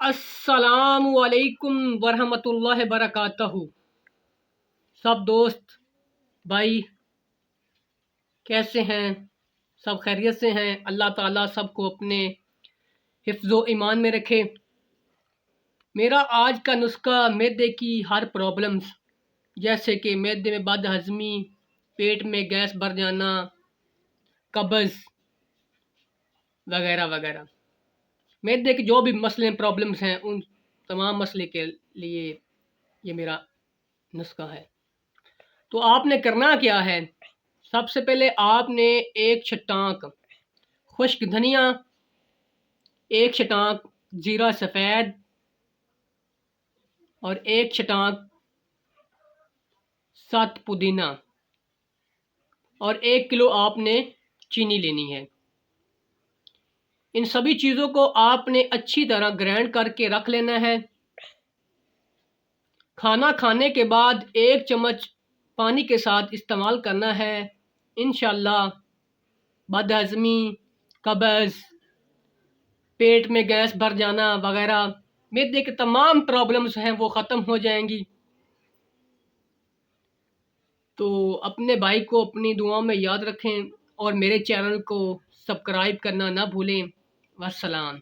السلام علیکم ورحمۃ اللہ وبرکاتہ۔ سب دوست بھائی کیسے ہیں؟ سب خیریت سے ہیں؟ اللہ تعالیٰ سب کو اپنے حفظ و ایمان میں رکھے۔ میرا آج کا نسخہ معدے کی ہر پرابلمز جیسے کہ معدے میں بد ہضمی، پیٹ میں گیس بھر جانا، قبض وغیرہ وغیرہ، معدے کے جو بھی مسئلے پرابلمز ہیں ان تمام مسئلے کے لیے یہ میرا نسخہ ہے۔ تو آپ نے کرنا کیا ہے؟ سب سے پہلے آپ نے ایک چھٹانک خشک دھنیا، ایک چھٹانک زیرہ سفید اور ایک چھٹانک سات پودینہ اور 1 کلو آپ نے چینی لینی ہے۔ ان سبھی چیزوں کو آپ نے اچھی طرح گرائنڈ کر کے رکھ لینا ہے۔ کھانا کھانے کے بعد 1 چمچ پانی کے ساتھ استعمال کرنا ہے۔ انشاءاللہ بد ہضمی، قبض، پیٹ میں گیس بھر جانا وغیرہ، معدے کے تمام پرابلمز ہیں وہ ختم ہو جائیں گی۔ تو اپنے بھائی کو اپنی دعاؤں میں یاد رکھیں اور میرے چینل کو سبسکرائب کرنا نہ بھولیں۔ والسلام۔